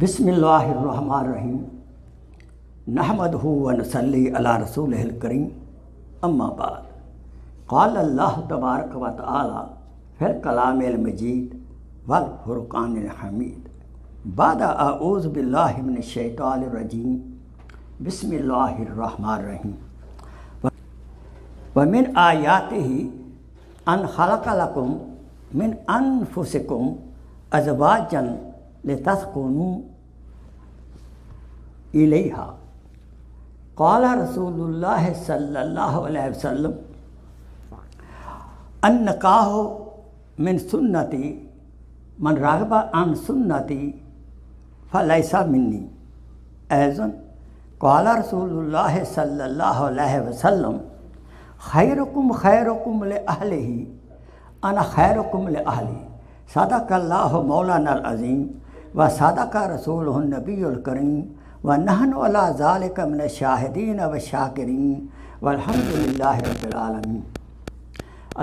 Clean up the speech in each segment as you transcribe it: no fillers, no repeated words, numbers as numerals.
بسم اللہ الرحمن الرحیم نحمدہ و نصلی علی رسولہ الکریم اما بعد قال اللہ تبارک و تعالی فی الکلام المجید والفرقان الحمید بعد اعوذ باللہ من الشیطان الرجیم بسم اللہ الرحمن الرحیم ومن آیاتہ ان خلق لکم من انفسکم ازواجا لتسکنوا الیہا قال رسول اللہ صلی اللہ علیہ وسلم النکاح من سنتی من رغب عن سنتی فلیس منی ایضا قال رسول اللہ صلی اللہ علیہ وسلم خیرکم خیرکم لأہلہ انا خیرکم لأہلی صدق اللہ مولانا العظیم و صدق رسولہ النبی الکریم ونحن علی ذالک من الشاہدین والشاکرین والحمد للہ رب العالمین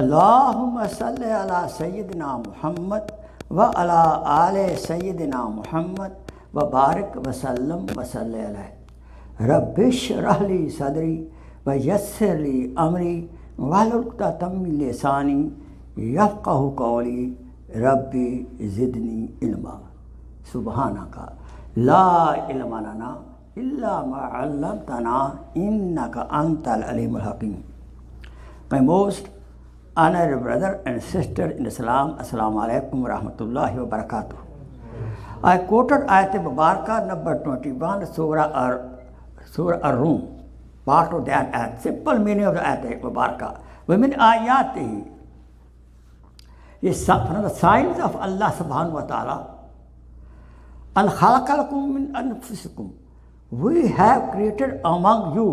اللہم صلی علی سیدنا محمد وعلی آل سیدنا محمد وبارک وسلم وصلی علیہ رب اشرح لی صدری ویسر لی امری واحلل عقدۃ من لسانی یفقہوا قولی ربی زدنی علما سبحانک لا علم لنا الا ما علمتنا انک انت العلیم الحکیم. My most honored brother and sister in Islam, Assalamu alaikum wa rahmatullahi wa barakatuh. I quoted Ayat Mubarakah number 21, Surah Ar-Rum, part of that ayat, simple meaning of the Ayat Mubarakah. وَمِنْ آيَاتِهِ is from the signs of Allah subhanahu wa ta'ala. And خَلَقَ لَكُم مِّنْ أَنفُسِكُم, we have created among you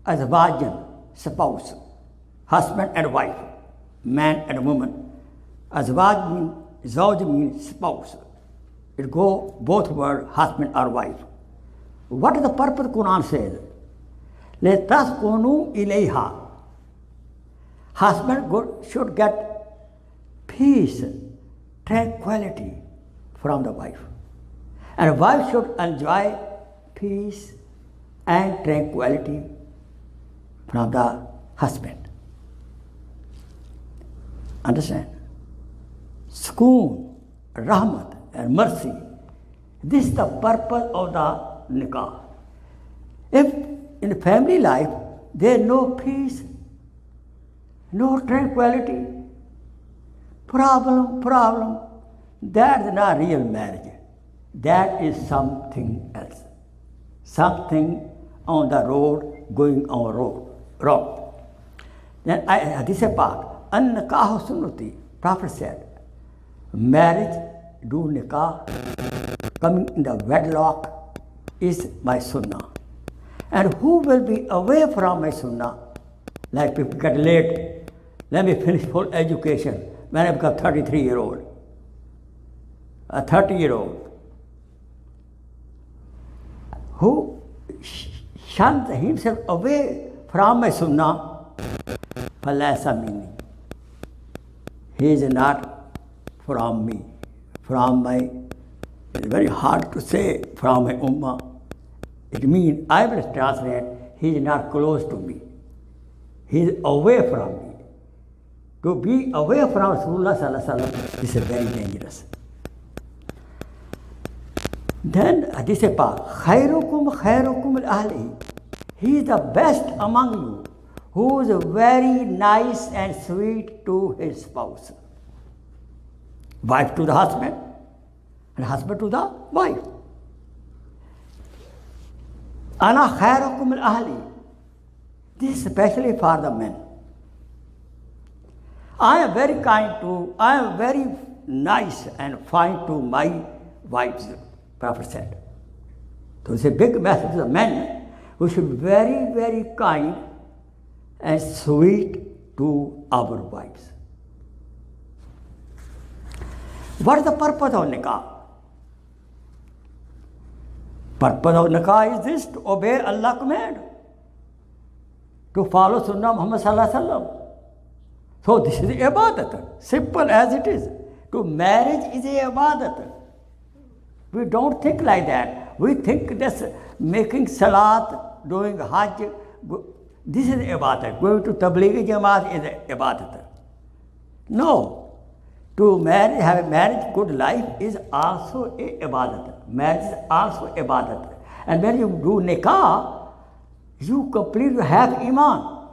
azwajan, spouse, husband and wife, man and woman. Azwaj means, zawj means spouse. It go both words, husband or wife. What is the purpose? Quran says, لِتَسْكُنُوا إِلَيْهَا. Husband should get peace, tranquility from the wife. And wife should enjoy peace and tranquility from the husband. Understand? Sukoon, rahmat and mercy. This is the purpose of the nikah. If in family life there is no peace, no tranquility, problem, that is not real marriage. That is something else. Something on the road, going on wrong. Then Hadith Pak, an-nikahu sunnati, Prophet said, marriage, do nikah, coming in the wedlock is my sunnah. And who will be away from my sunnah? Like people get late, let me finish full education. When I become 33-year-old, a 30-year-old, who shuns himself away from my sunnah, falasa minni. He is not from me, from my, it's very hard to say, from my ummah. It means, I will translate, he is not close to me. He is away from me. To be away from Rasulullah sallallahu alaihi wasallam, this is very dangerous. Then Hadith Pak, khairukum khairukum al-ahli. He is the best among you, who is very nice and sweet to his spouse. Wife to the husband, and husband to the wife. Ana khairukum al-ahli. This is especially for the men. I am very nice and fine to my wives, Prophet said. So it's a big message to the men who should be very, very kind and sweet to our wives. What is the purpose of nikah? Purpose of nikah is this: to obey Allah's command, to follow Sunnah Muhammad sallallahu alaihi wasallam. So this is ibadat, simple as it is. To marriage is a ibadat. We don't think like that. We think this making salat, doing hajj, this is ibadat. Going to tablighi jamaat is ibadat. No. To marry, have a marriage, good life is also a ibadat. Marriage is also ibadat. And when you do nikah, you completely have iman.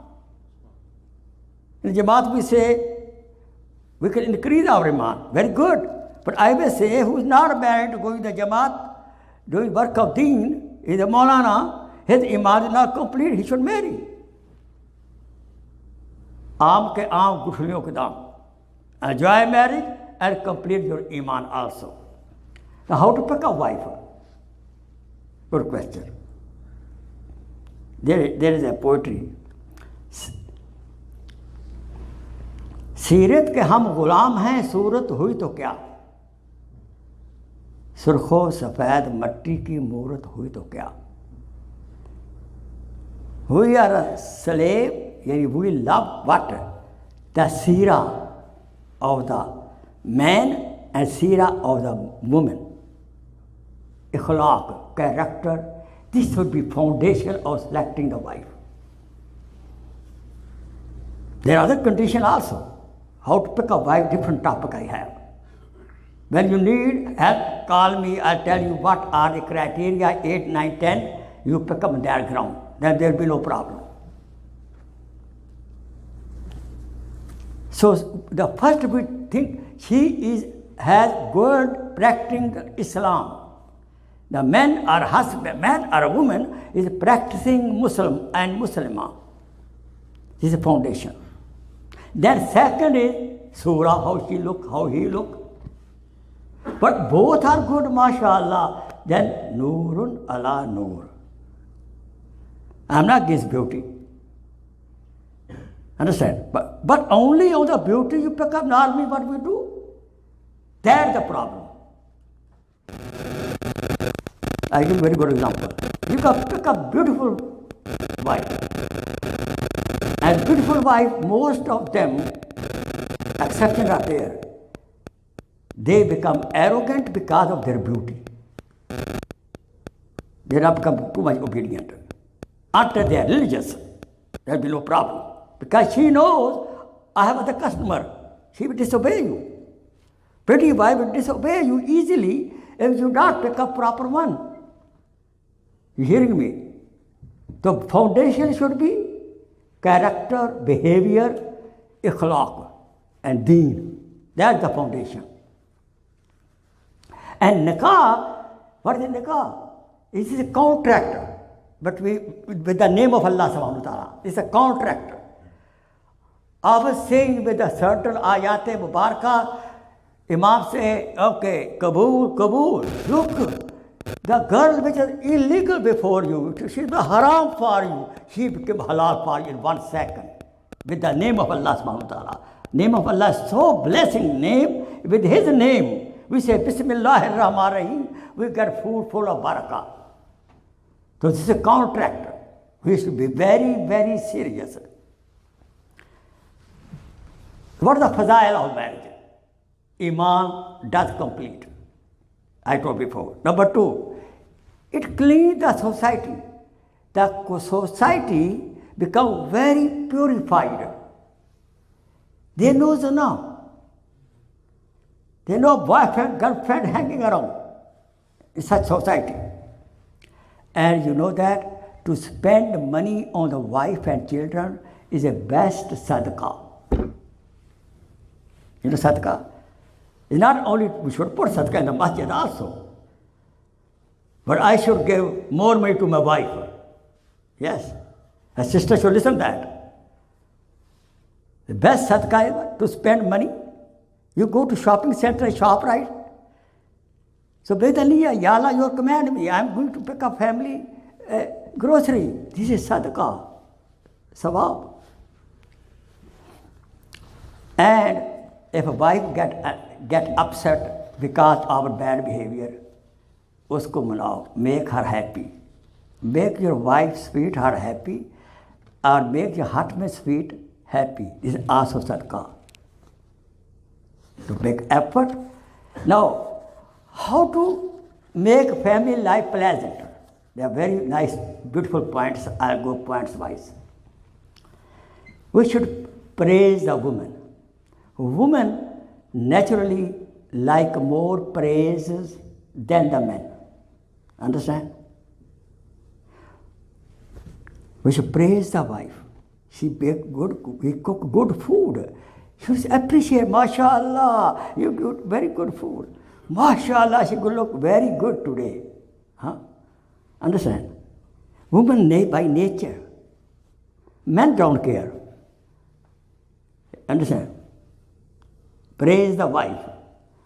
In Jamaat we say, we can increase our iman. Very good. But I will say, who is not married, going to the Jamaat, doing work of deen, is a Maulana, his iman is not complete, he should marry. Aam ke aam, guthliyon ke daam. Enjoy marriage and complete your iman also. Now, how to pick a wife? Good question. There is a poetry. सीरत के हम गुलाम हैं, सूरत हुई तो क्या, सुर्खो सफ़ेद मट्टी की मूरत हुई तो क्या. We are a slave, yani we love what? The seerah of the man and seerah of the woman. Ikhlaq, character, this would be foundation of selecting the wife. There are other conditions also. How to pick a wife, different topic I have. When you need help, call me, I'll tell you what are the criteria, 8, 9, 10, you pick up their ground. Then there will be no problem. So the first we think she has good practicing Islam. The man or husband, man or a woman is practicing Muslim and Muslimah. This is a foundation. Then second is surah, how she look, how he look. But both are good, mashallah. Then nurun ala nur. I'm not against beauty. Understand? But only on the beauty you pick up, normally what we do. That's the problem. I give a very good example. You can pick up beautiful wife. And beautiful wife, most of them, exceptions are there. They become arrogant because of their beauty. They not become too much obedient. After they are religious, there will be no problem. Because she knows, I have other customer. She will disobey you. Pretty wife will disobey you easily if you not pick up proper one. You hearing me? The foundation should be character, behavior, ikhlaq, and deen. That's the foundation. And nikah, what is nikah? It is a contract, but with the name of Allah subhanahu wa ta'ala. It's a contract. I was saying with a certain ayat-e mubarakah, Imam say, okay, Kabul, Kabul, look, the girl which is illegal before you, she is haram for you, she became halal for you in 1 second. With the name of Allah subhanahu wa ta'ala. Name of Allah is so blessing name. With his name, we say Bismillahir Rahmanir Rahim, we get food full of barakah. So this is a contract. We should be very, very serious. What is the fazail of marriage? Iman does complete. I told before. Number 2, it cleans the society. The society become very purified. They know the now. They know boyfriend, girlfriend hanging around in such society. And you know that to spend money on the wife and children is a best sadaqah. You know sadaqah? It's not only we should put sadaqah in the masjid also, but I should give more money to my wife. Yes, a sister should listen to that. The best sadaqah is to spend money. You go to shopping center and shop, right? So, Bedaliya, Ya Allah, you command me. I'm going to pick up family grocery. This is sadaqah, sawab. And if a wife get upset because of our bad behavior, usko manao, make her happy. Make your wife, sweetheart happy, or make your husband, sweet, happy. This is also sadaqah. To make effort. Now, how to make family life pleasant. They are very nice, beautiful points. I'll go points wise. We should praise the woman. Women naturally like more praises than the men. Understand? We should praise the wife. She bake good, we cook good food. She should appreciate, MashaAllah, you do very good food. MashaAllah, she could look very good today. Huh? Understand? Women by nature. Men don't care. Understand? Praise the wife.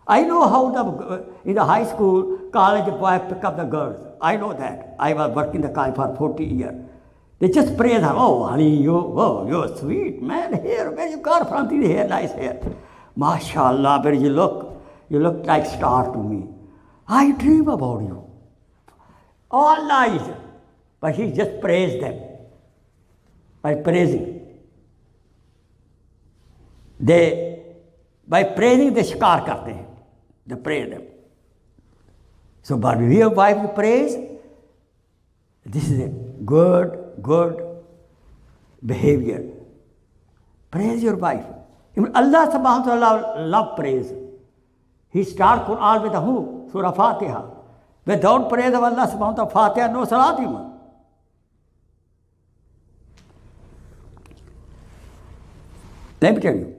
I know how in the high school, college boys pick up the girls. I know that. I was working the college for 40 years. They just praise her. Oh, honey, you're sweet, man. Hair, where you got from this hair? Nice hair. MashaAllah, where you look like star to me. I dream about you. All lies. But he just praised them by praising. By praising, they shikar karte hain. They praise them. So, but we have wife to praise. This is a good behavior. Praise your wife. Even Allah subhanahu wa ta'ala love praise. He starts Quran with who? Surah Fatiha. Without praise of Allah subhanahu wa ta'ala, Fatiha, no salat even. Let me tell you,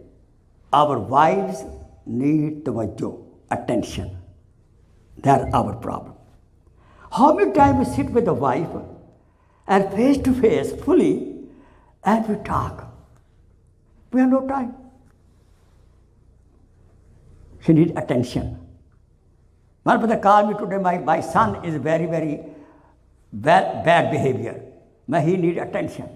our wives need tawajjuh, attention. That's our problem. How many times we sit with the wife and face to face fully and we talk? We have no time. She needs attention. One brother called me today, my son is very, very bad behavior. He needs attention.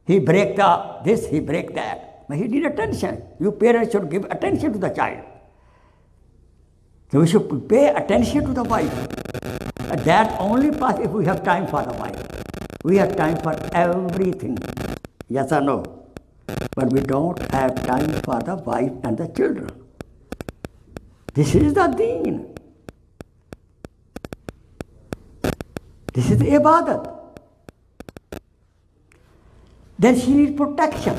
He break this, he break that. He needs attention. You parents should give attention to the child. So we should pay attention to the wife. And that only possible if we have time for the wife. We have time for everything. Yes or no? But we don't have time for the wife and the children. This is the deen. This is the ibadat. Then she needs protection.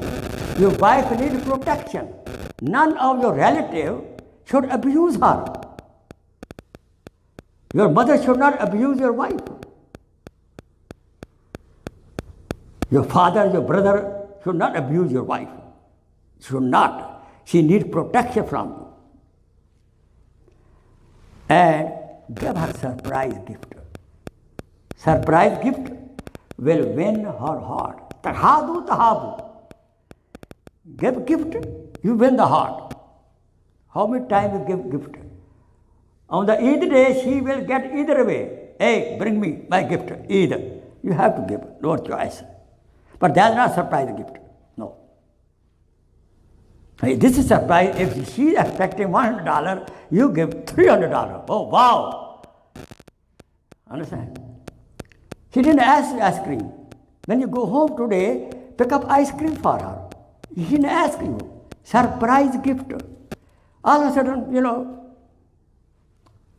Your wife needs protection. None of your relatives should abuse her. Your mother should not abuse your wife. Your father, your brother should not abuse your wife. Should not. She needs protection from you. And give her surprise gift. Surprise gift will win her heart. Tahadu tahabu. Give gift, you win the heart. How many times you give gift? On the Eid day, she will get either way. Hey, bring me my gift, Eid. You have to give, no choice. But that's not surprise gift. No. Hey, this is surprise. If she is expecting $100, you give $300. Oh, wow. Understand? She didn't ask ice cream. When you go home today, pick up ice cream for her. She didn't ask you. Surprise gift. All of a sudden,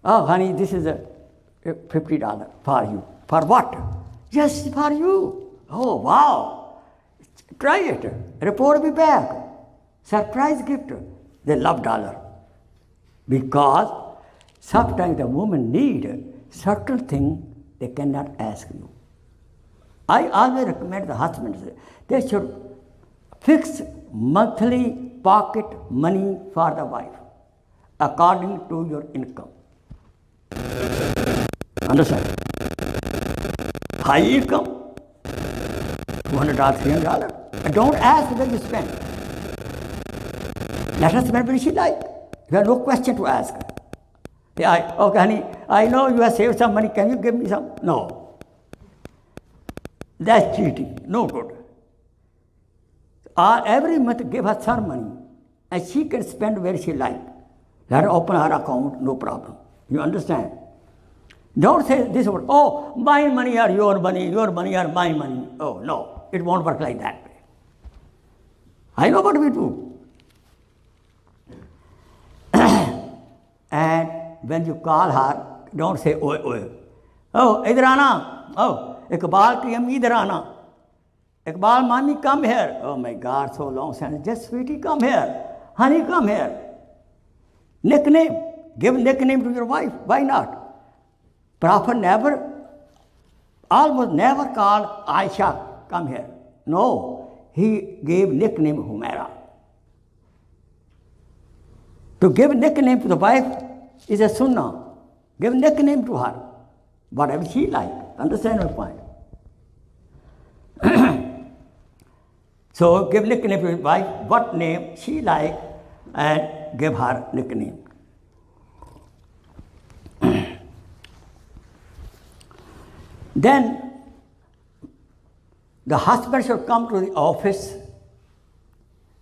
oh, honey, this is a $50 for you. For what? Just for you. Oh, wow. Try it. Report me back. Surprise gift. They love dollar. Because sometimes the women need certain thing they cannot ask you. I always recommend the husbands, they should fix monthly pocket money for the wife according to your income. Understand? High income, $200, $300. And don't ask where you spend. Let her spend what she like. You have no question to ask. Okay, honey, I know you have saved some money. Can you give me some? No. That's cheating. No good. Every month give her some money. And she can spend where she like. Let her open her account, no problem. You understand? Don't say this word, oh, my money or your money or my money. Oh, no, it won't work like that. I know what we do. And when you call her, Don't say, oi, oi. Oh, idhar aana. Oh, Iqbal ki ammi idhar aana. Iqbal, mommy, come here. Oh my God, so long sentence. Just sweetie, come here. Honey, come here. Nickname. Give nickname to your wife. Why not? Prophet almost never called Aisha, come here. No, he gave nickname Humaira. To give nickname to the wife is a sunnah. Give nickname to her, whatever she like. Understand my point? So give nickname to his wife, what name she like, and give her nickname. Then the husband should come to the office,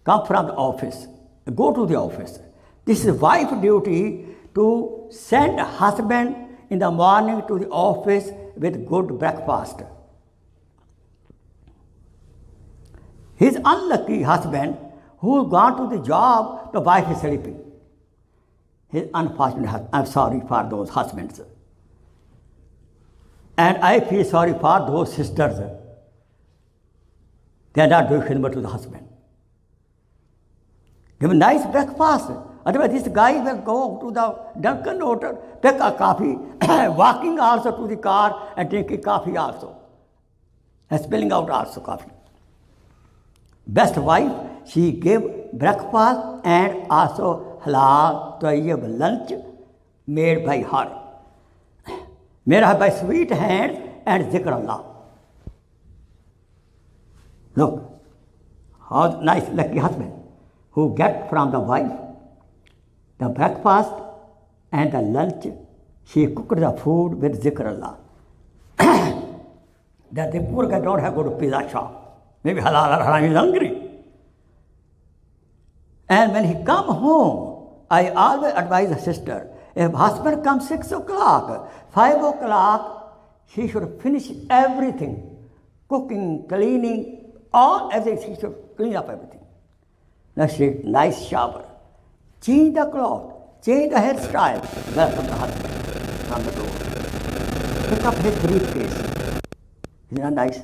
come from the office, go to the office. This is wife's duty to send husband in the morning to the office with good breakfast. His unlucky husband who gone to the job, the wife is sleeping. His unfortunate husband. I'm sorry for those husbands. And I feel sorry for those sisters. They are not doing khidmat to the husband. Give a nice breakfast. Otherwise, this guy will go to the Dunkin' Hotel, take a coffee, walking also to the car and drinking coffee also. And spilling out also coffee. Best wife, she gave breakfast and also halal, tayyib lunch made by her. Made her by sweet hands and zikr Allah. Look, how nice, lucky husband who get from the wife the breakfast and the lunch. She cooked the food with zikr Allah. That the poor guy don't have to go to pizza shop. Maybe halal or haram, he's hungry. And when he come home, I always advise the sister, if husband comes 6 o'clock, 5 o'clock, she should finish everything. Cooking, cleaning, everything. She should clean up everything. Now she take nice shower. Change the cloth, change the hairstyle. Welcome the husband from the door. Pick up his briefcase. Isn't that nice?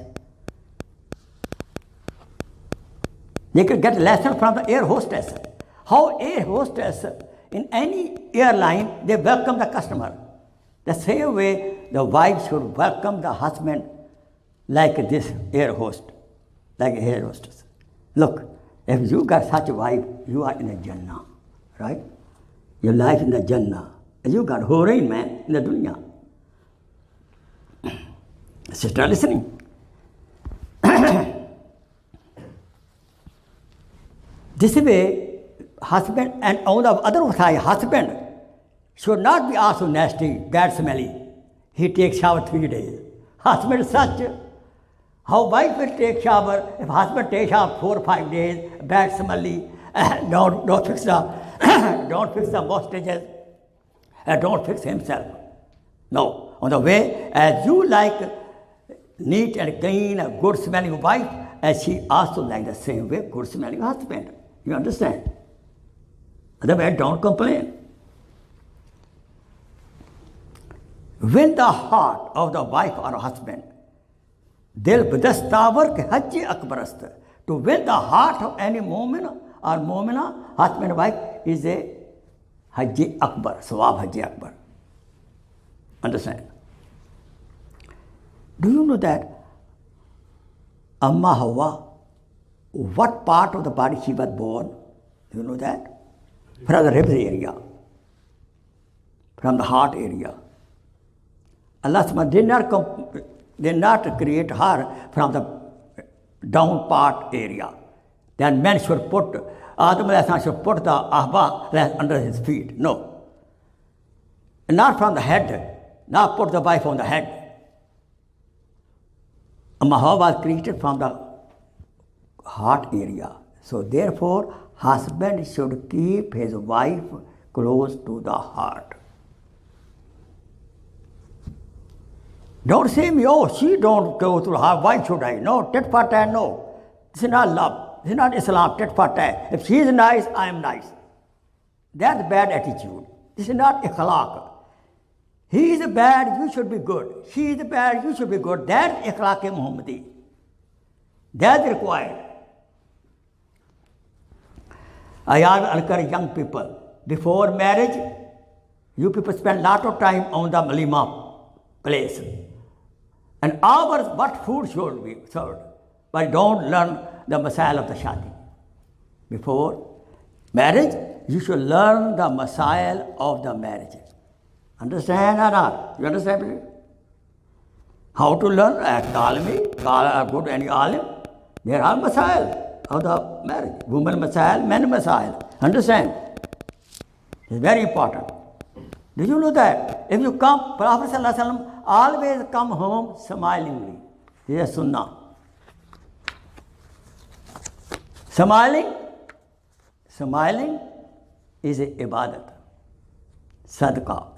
They could get a lesson from the air hostess. How air hostess in any airline, they welcome the customer. The same way the wife should welcome the husband like this air host, like a air hostess. Look, if you got such a wife, you are in a Jannah, right? Your life in the Jannah. You got Horain man in the dunya. Sister listening. This way, husband and on the other side, husband should not be also nasty, bad smelly. He takes shower 3 days. Husband is such. How wife will take shower if husband takes shower 4 or 5 days, bad smelly, don't fix the don't fix the mustaches, don't fix himself. No. On the way, as you like neat and clean, a good smelling wife, as she also like the same way, good smelling husband. You understand? Otherwise, don't complain. Win the heart of the wife or husband. Dil badastavar ke hajj akbarast. To win the heart of any mu'min or mu'mina, husband and wife, is a hajj akbar, sawab hajj akbar. Understand? Do you know that Amma Hawa, what part of the body she was born? Do you know that? From the ribs area, from the heart area. Allah did not create her from the down part area. Then men should put, Adam should put the ahba under his feet. No. Not from the head, not put the wife on the head. Amma Hawa was created from the heart area. So therefore, husband should keep his wife close to the heart. Don't say me, oh, she don't go to her, why should I? No, tit for tat, no. This is not love. This is not Islam, tit for tat. If she is nice, I am nice. That's bad attitude. This is not ikhlaq. He is bad, you should be good. She is bad, you should be good. That's Ikhlaq Muhammadi. That's required. I always encourage young people, before marriage, you people spend a lot of time on the Malima place. And hours, what food should be served. But don't learn the Masail of the Shadi. Before marriage, you should learn the Masail of the marriage. Understand or not? You understand? How to learn? Call me, go to any alim. There are Masail of the marriage. Women Masail, men Masail. Understand? It's very important. Did you know that? If you come, Prophet ﷺ always come home smilingly. This is Sunnah. Smiling is a ibadat, sadaqah.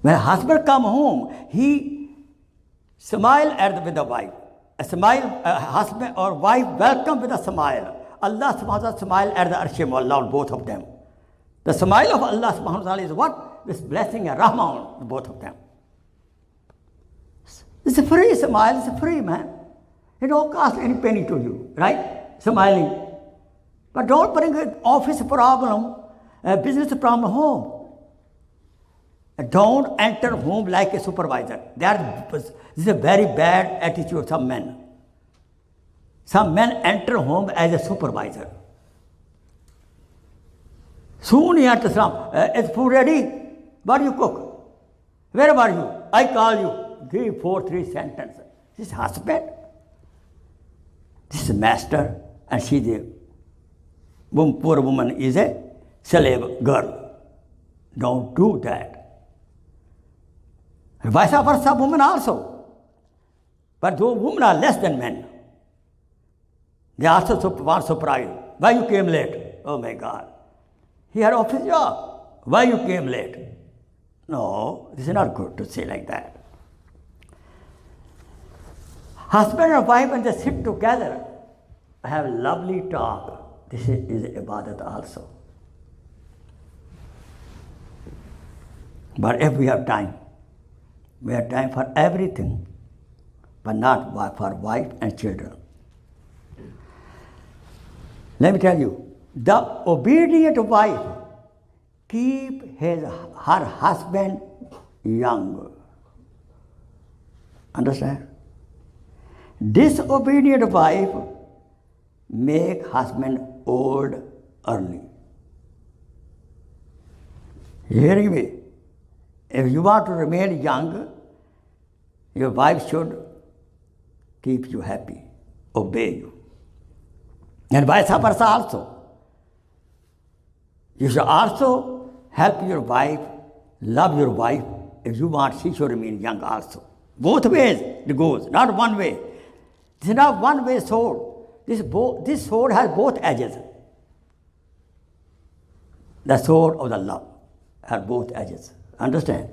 When a husband come home, he smile with the wife. A husband or wife welcome with a smile. Allah subhanahu wa ta'ala smile at the Arsh Mawla on both of them. The smile of Allah subhanahu wa ta'ala is what? This blessing and rahmah on both of them. It's a free smile, it's a free, man. It don't cost any penny to you, right? Smiling. But don't bring an office problem, a business problem home. Don't enter home like a supervisor. This is a very bad attitude of some men. Some men enter home as a supervisor. Soon he enters home. Is food ready? What do you cook? Where are you? I call you. Give 3 sentences. This is husband. This is master. And she is a poor woman is a slave girl. Don't do that. Vice versa, women also. But those women are less than men. They also want surprise. Why you came late? Oh my God. He had office job. Why you came late? No, this is not good to say like that. Husband and wife, when they sit together, have lovely talk. This is ibadat also. But if we have time for everything, but not for wife and children. Let me tell you, the obedient wife keep her husband young. Understand? Disobedient wife make husband old early. You hearing me? If you want to remain young, your wife should keep you happy, obey you. And vice versa also. You should also help your wife, love your wife. If you want, she should remain young also. Both ways it goes, not one way. This is not one-way sword. This sword has both edges. The sword of the love has both edges. Understand?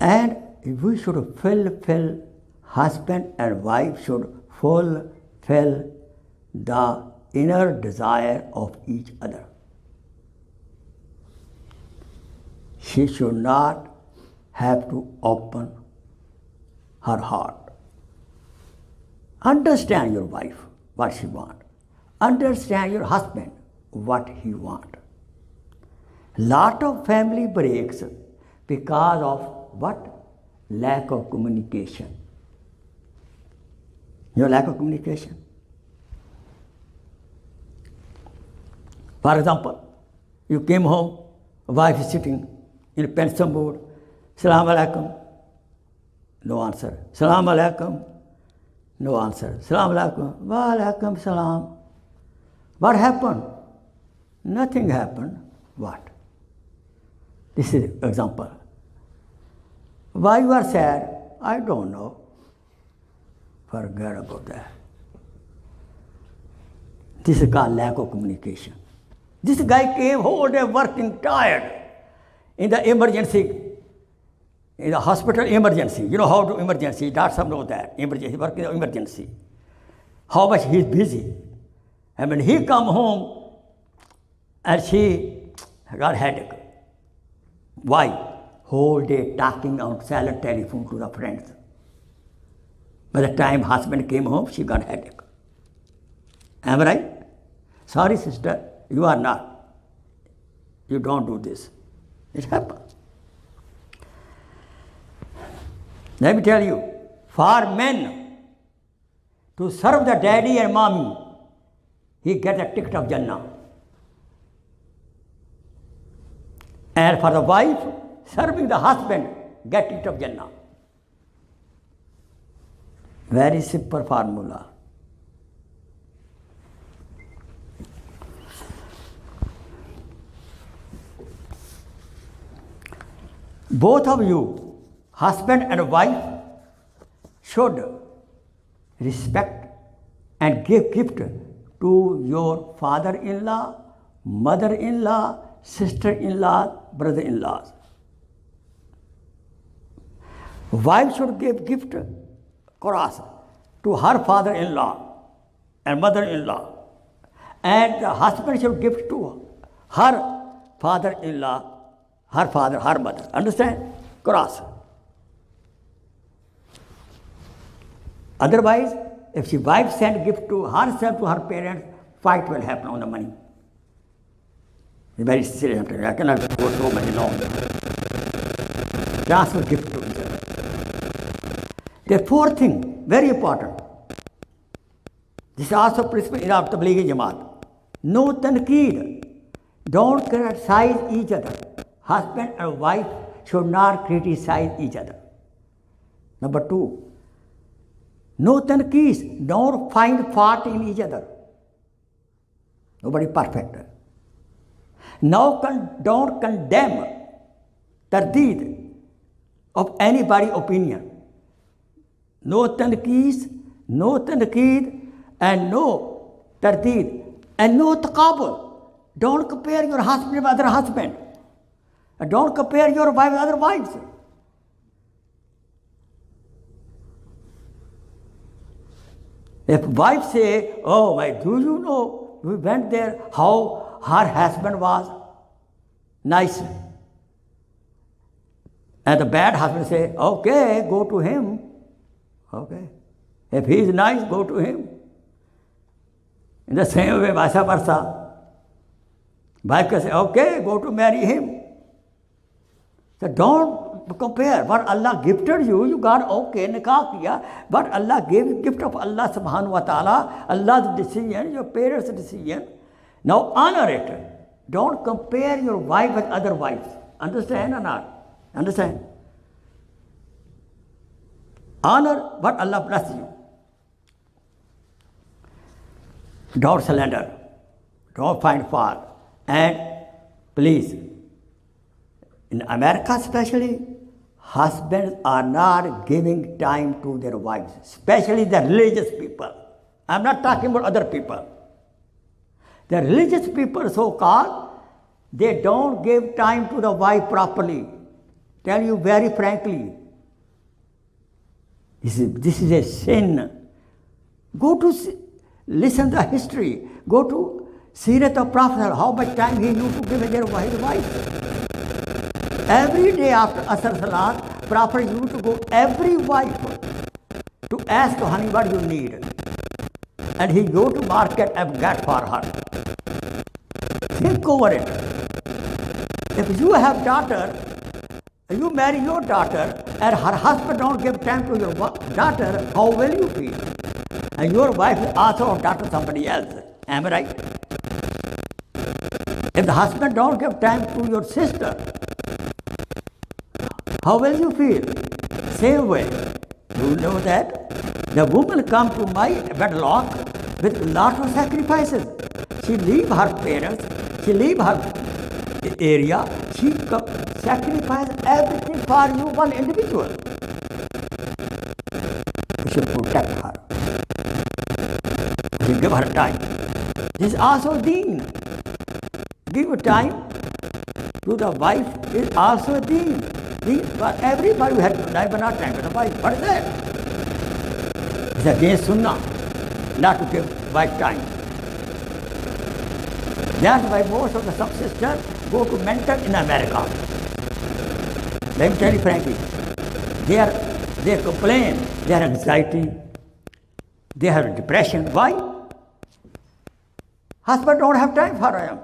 And we should fulfill, husband and wife should fulfill the inner desire of each other. She should not have to open her heart. Understand your wife, what she wants. Understand your husband, what he wants. Lot of family breaks because of what? Lack of communication. Lack of communication. For example, you came home, wife is sitting in a pensive mood. Salaam alaikum. No answer. Salaam alaikum. No answer. Salaam alaikum. Wa alaikum salam. What happened? Nothing happened. What? This is example. Why you are sad? I don't know. Forget about that. This is called lack of communication. This guy came whole day working tired in the emergency, in the hospital emergency. You know how to emergency, doctors know that. Emergency, work in the emergency. How much he is busy. And when he come home, and she got headache. Why? Whole day talking on silent telephone to the friends. By the time husband came home, she got headache. Am I right? Sorry, sister, you are not. You don't do this. It happens. Let me tell you, for men to serve the daddy and mommy, he gets a ticket of Jannah. And for the wife, serving the husband, get ticket of Jannah. Very simple formula. Both of you, husband and wife, should respect and give gift to your father-in-law, mother-in-law, sister-in-law, brother-in-laws. Wife should give gift cross to her father-in-law and mother-in-law, and the husband should give to her father-in-law, her father, her mother. Understand? Cross. Otherwise, if she wife send gift to herself to her parents, fight will happen on the money. It's very serious. I cannot go so many long. Transfer gift to each other. The fourth thing, very important. This is also principle in our Tablighi Jamaat. No tanqeed. Don't criticize each other. Husband and wife should not criticize each other. Number two, no tanqeed. Don't find fault in each other. Nobody perfect. Now don't condemn tardeed of anybody's opinion. No tanqeed, and no tardeed, and no taqabul. Don't compare your husband with other husband. And don't compare your wife with other wives. If wife say, oh, my, do you know, we went there, how her husband was nice. And the bad husband say, okay, go to him. Okay. If he is nice, go to him. In the same way, vice versa. Wife can say, okay, go to marry him. So don't compare. What Allah gifted you, you got okay, nikah kiya. But Allah gave you gift of Allah subhanahu wa ta'ala, Allah's decision, your parents' decision. Now honor it. Don't compare your wife with other wives. Understand or not? Understand? Honor what Allah bless you. Don't slander. Don't find fault. And please, in America especially, husbands are not giving time to their wives, especially the religious people. I'm not talking about other people. The religious people, so-called, they don't give time to the wife properly. Tell you very frankly, this is a sin. Go to listen to the history. Go to Sirat of Prophet, how much time he used to give his wife. Every day after Asr Salat, Prophet used to go every wife to ask, honey, what you need. And he go to market and get for her. Think over it. If you have daughter, you marry your daughter, and her husband don't give time to your daughter, how will you feel? And your wife is also a daughter somebody else. Am I right? If the husband don't give time to your sister, how will you feel? Same way. You know that the woman come to my wedlock with lot of sacrifices. She leave her parents, she leave her area, she sacrifice everything for you, one individual. You should protect her. You should give her time. This is also deen. Give time to the wife is also deen. But everybody had to die, but not time to the wife. What is that? It's against Sunnah not to give wife time. That's why most of the some sisters go to mentor in America. Let me tell you frankly, they complain, they have anxiety, they have depression. Why? Husband don't have time for them.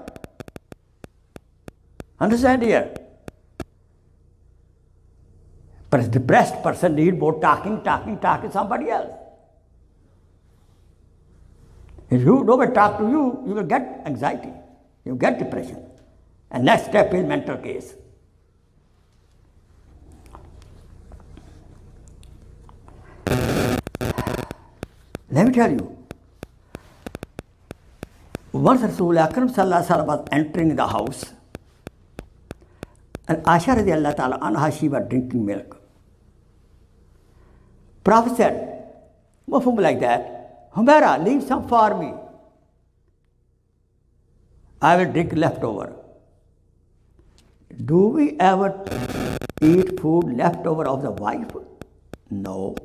Understand here? But a depressed person needs more talking somebody else. If you nobody talk to you, you will get anxiety, you will get depression. And next step is mental case. Let me tell you, once Rasul Akram Sallallahu Alaihi Wasallam was entering the house, and Aisha radiallahu ta'ala anha, she was drinking milk. Prophet said, Mufum like that, Humaira, leave some for me. I will drink leftover. Do we ever eat food leftover of the wife? No.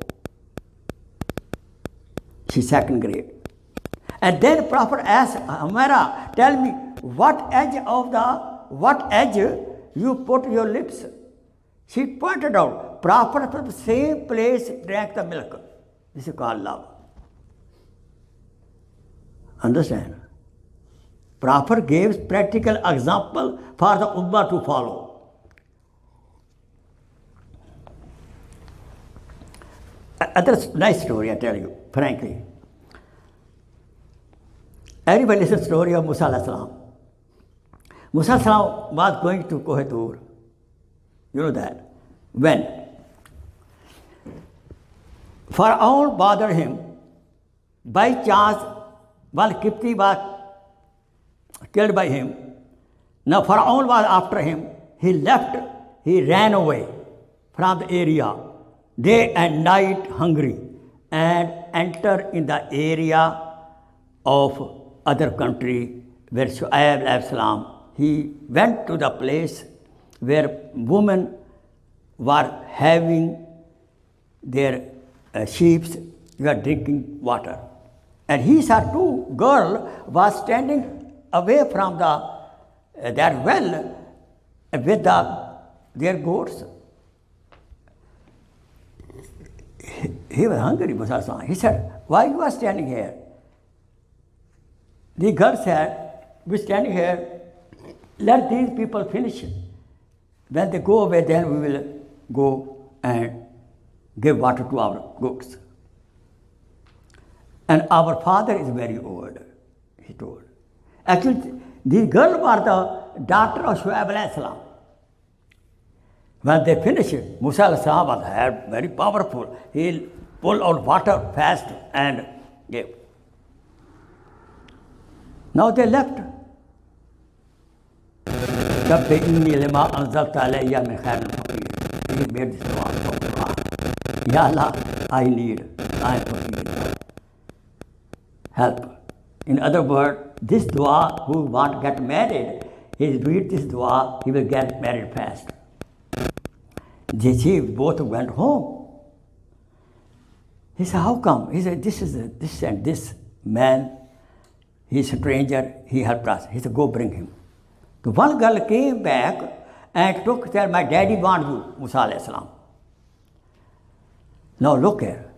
She's second grade. And then Prophet asked Humaira, tell me, what edge you put your lips? She pointed out, Prophet from the same place drank the milk. This is called love. Understand? Prophet gave practical example for the Ummah to follow. Another nice story I tell you, frankly. Everybody listens to the story of Musa alayhi salam. Musa alayhi salam was going to Koh Tur. You know that. When? Pharaoh bothered him. By chance, one Kipti was killed by him. Now Pharaoh was after him. He left, he ran away from the area, day and night hungry, and entered in the area of other country where Shu'aib alayhi salam, he went to the place where women were having their sheep, were drinking water. And he saw two girls was standing away from that well with their goats. He was hungry, Musa. He said, why you are standing here? The girl said, we're standing here, let these people finish. When they go away, then we will go and give water to our goats. And our father is very old, he told. Actually, these girls were the daughter of Shu'aib alayhi salam. When they finished, Musa alayhi salam was very powerful. He pulled out water fast and gave. Now they left. He made this dua. Ya Allah, I am fakir. Help. In other words, this dua, who want to get married, he read this dua, he will get married fast. They both went home. He said, how come? He said, this man, he's a stranger, he helped us. He said, go bring him. So one girl came back and said, my daddy wants you, Musa alayhi salam. Now look here.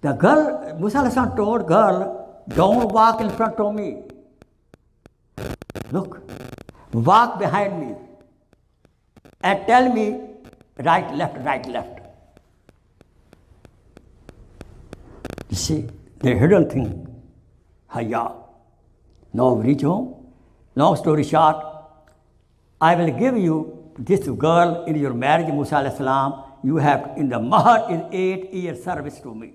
The girl, Musa alayhi salam told girl, don't walk in front of me. Look, walk behind me and tell me right, left. You see, the hidden thing, Haya. Now we reach home. Long story short, I will give you this girl in your marriage, Musa alayhi salam. You have, in the mahar is 8 years service to me.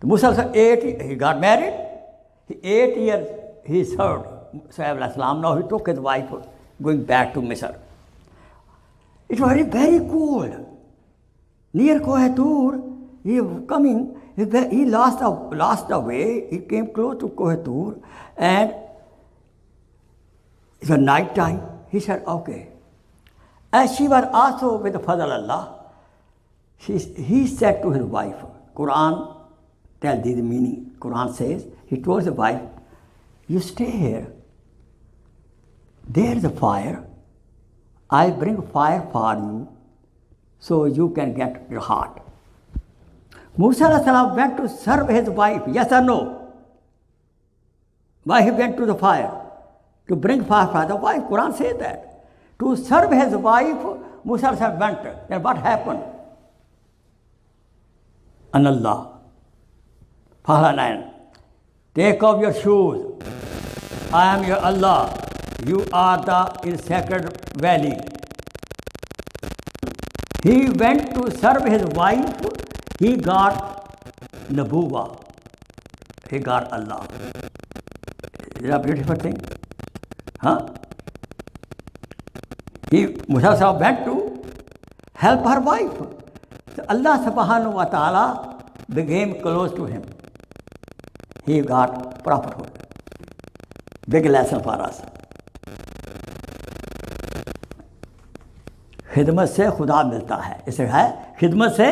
Musa alayhi salam, he got married. 8 years he served Shu'aib alayhi salam. Now he took his wife going back to Misr. It was very cold. Near Koh Tur, he was coming, he lost the way. He came close to Koh Tur, and it was night time. He said, okay. And she was also with the Fadl Allah. He said to his wife, Quran tells the meaning. Quran says, he told his wife, You stay here. There's a fire. I bring fire for you so you can get your heart. Musa alayhi salam went to serve his wife. Yes or no? Why he went to the fire? To bring fire for the wife. Quran says that. To serve his wife, Musa alayhi salam went. Then what happened? And Allah. Take off your shoes. I am your Allah. You are in sacred valley. He went to serve his wife. He got Nabuwa. He got Allah. Is that a beautiful thing? Huh? Musa Sahib went to help her wife. So Allah subhanahu wa ta'ala became close to him. He got prophethood. Big lesson for us. خدمت سے خدا ملتا ہے. اسے ہے خدمت سے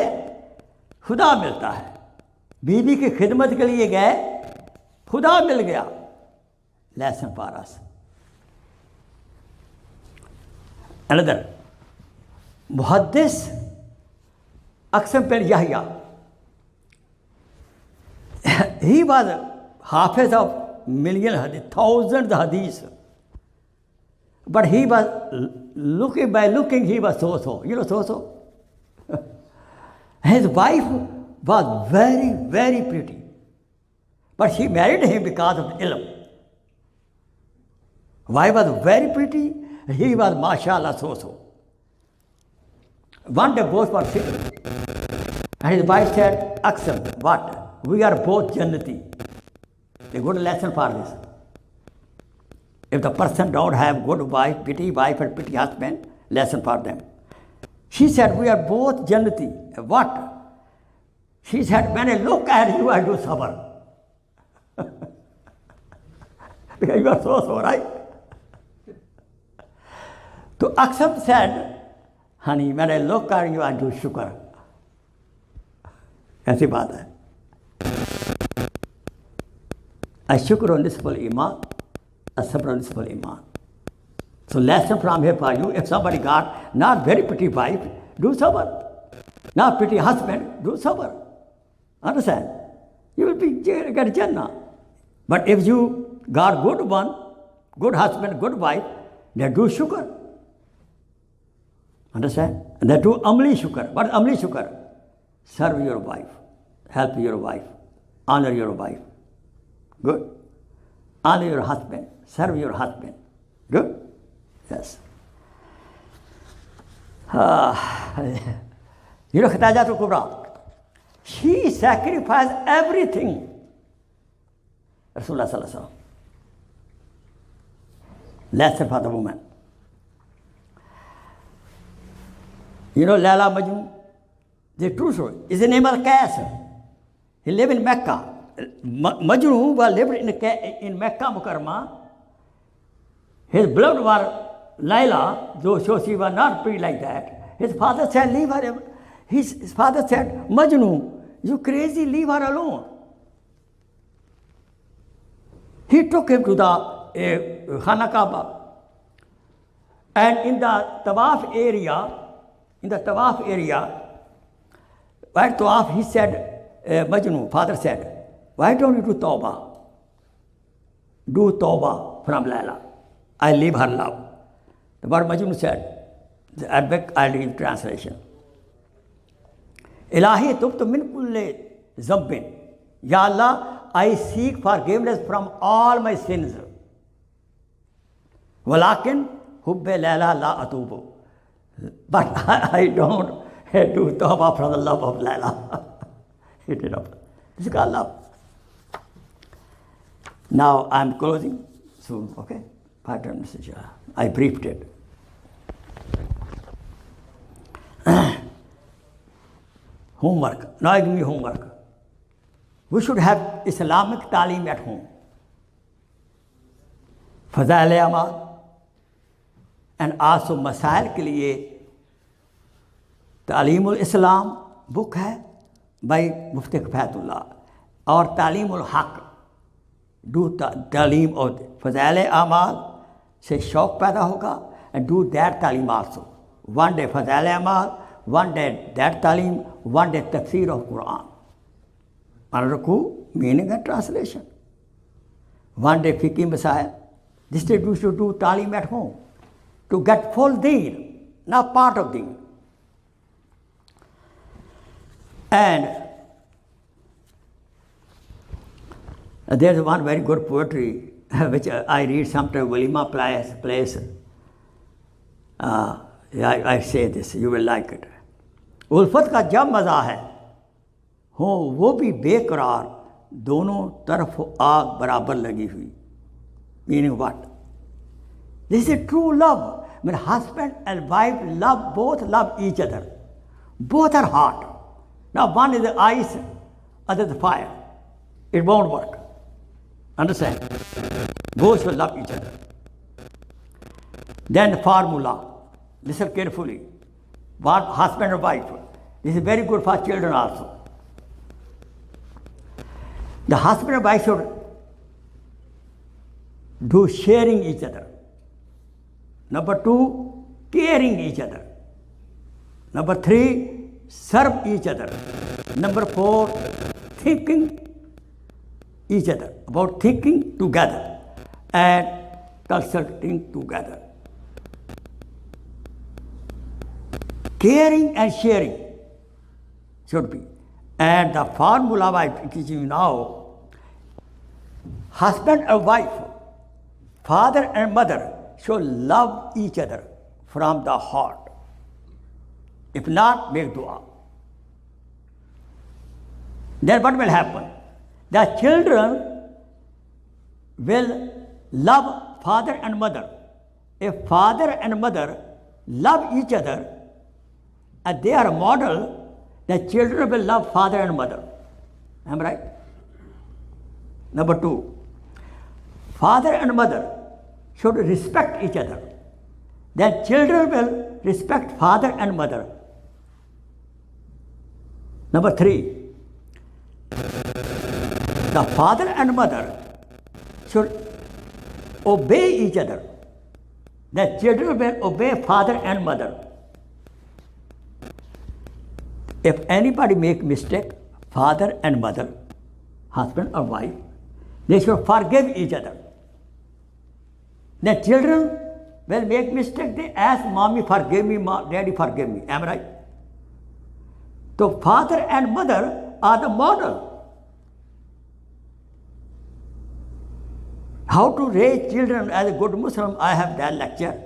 خدا ملتا ہے. بیوی کی خدمت کے لیے گئے, خدا مل گیا. Lesson for us. Another محدث اقسم بن یحییٰ. He was hafiz of million hadith, thousands hadith. But he was looking, he was so. You know, so. His wife was very, very pretty. But she married him because of ilm. Wife was very pretty, he was mashallah so. One day both were sitting. And his wife said, Aksam, what? We are both Jannati. A good lesson for this. If the person don't have good wife and pretty husband, lesson for them. She said, we are both Jannati. What? She said, when I look at you, I do sabr. Because you are so, right? So Aksam said, honey, when I look at you, I do shukr. ऐसी बात है. الشكر نصف الإيمان, الصبر نصف الإيمان. So lesson from here for you, if somebody got not very pretty wife, do sabr. Not pretty husband, do sabr. Understand? You will get Jannah. But if you got good one, good husband, good wife, then do shukr. Understand? And then do amli shukr. What is amli shukr? Serve your wife, help your wife, honor your wife. Good. Honor your husband, serve your husband. Good? Yes. You know Khadijatul Kubra? She sacrificed everything. Rasulullah Sallallahu Alaihi Wasallam. Lesson for the woman. You know Laila Majnun? The true story. His name was Qais. He lived in Mecca. Majnun was lived in Mecca Mukarramah. His blood was Laila, though she was not pretty like that. His father said, leave her. His father said, Majnun, you crazy, leave her alone. He took him to the Khana Kaaba. And in the Tawaf area, while Tawaf, he said, Majnun, father said, why don't you do Tawbah? Do Tawbah from Laila. I leave her love. What Majnun said, the Arabic, I'll read translation. Ilahi tubtu min kulli zambin. Ya Allah, I seek forgiveness from all my sins. Walakin hubbe Laila la atubu. But I don't do tawbah from the love of Laila. He did not. This is called love. Now I'm closing soon, okay? Pardon, Mr. Shah. I briefed it. Homework. Now give me homework. We should have Islamic Talim at home. Fazail Amal. And also Masail ke liye Talimul Islam book hai by Mufti Kifayatullah. Or Talimul Haq do تعلیم اور فضائل اعمال سے شوق پیدا ہوگا. And do that تعلیم also. One day فضائل اعمال, ون ڈے دیٹ تعلیم, ون ڈے تفسیر آف قرآن. رکوع meaning and translation. One day فقہی مسائل. This day you should do تعلیم at home to get full deen, not part of deen. And there's one very good poetry which I read sometimes. Walima plays. I say this, you will like it. الفت کا جب مزہ ہے ہوں وہ بھی بے قرار, دونوں طرف آگ برابر لگی ہوئی. Meaning what? This is true love. When husband and wife both love each other. Both are hot. Now one is the ice, other the fire. It won't work. Understand? Both will love each other. Then the formula. Listen carefully. What husband and wife. This is very good for children also. The husband and wife should do sharing each other. Number 2, caring each other. Number 3, serve each other. Number 4, thinking each other, about thinking together and consulting together. Caring and sharing should be. And the formula I teach you now, husband and wife, father and mother should love each other from the heart. If not, make dua. Then what will happen? The children will love father and mother. If father and mother love each other and they are a model, the children will love father and mother. Am I right? Number 2, father and mother should respect each other. Then children will respect father and mother. Number 3, the father and mother should obey each other. The children will obey father and mother. If anybody make mistake, father and mother, husband or wife, they should forgive each other. The children will make mistake, they ask mommy forgive me, daddy forgive me. Am I right? So father and mother are the model. How to raise children as a good Muslim, I have that lecture.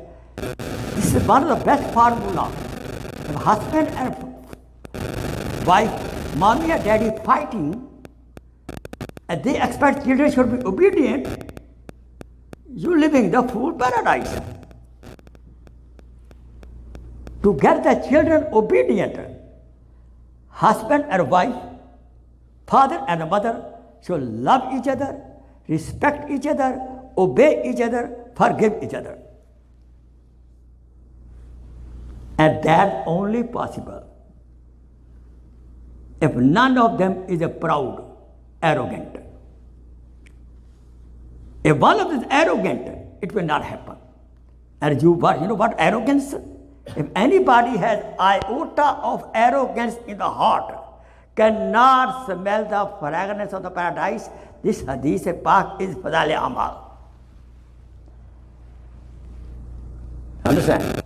This is one of the best formula. If husband and wife, mommy and daddy fighting, and they expect children should be obedient, you living the fool paradise. To get the children obedient, husband and wife, father and mother should love each other, respect each other, obey each other, forgive each other. And that's only possible if none of them is a proud, arrogant. If one of them is arrogant, it will not happen. And you know what arrogance? If anybody has iota of arrogance in the heart, cannot smell the fragrance of the paradise, this hadith pak is fadal amal. Understand?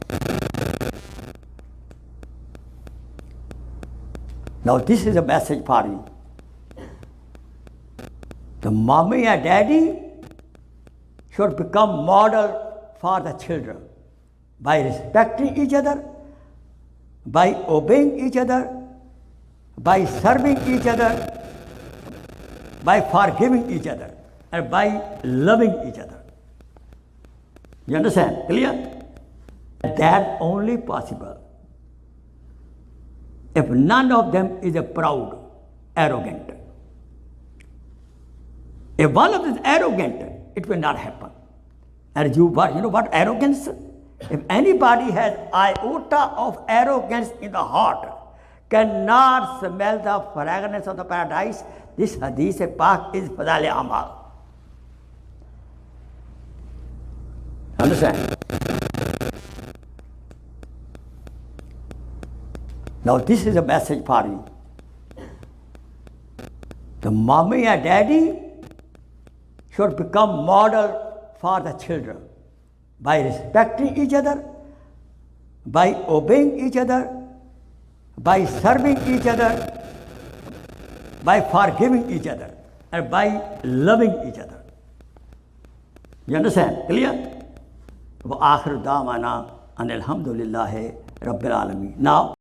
Now this is a message for you. The mommy and daddy should become model for the children by respecting each other, by obeying each other, by serving each other, by forgiving each other, and by loving each other. You understand? Clear? That's only possible if none of them is a proud, arrogant. If one of them is arrogant, it will not happen. And you know what arrogance? If anybody has iota of arrogance in the heart, cannot smell the fragrance of the paradise, this hadith pak is fadal amal. Understand? Now this is a message for you. The mommy and daddy should become model for the children by respecting each other, by obeying each other, by serving each other, by forgiving each other, and by loving each other. You understand? Clear? وآخر دعوانا ان الحمد للہ رب العالمین. Now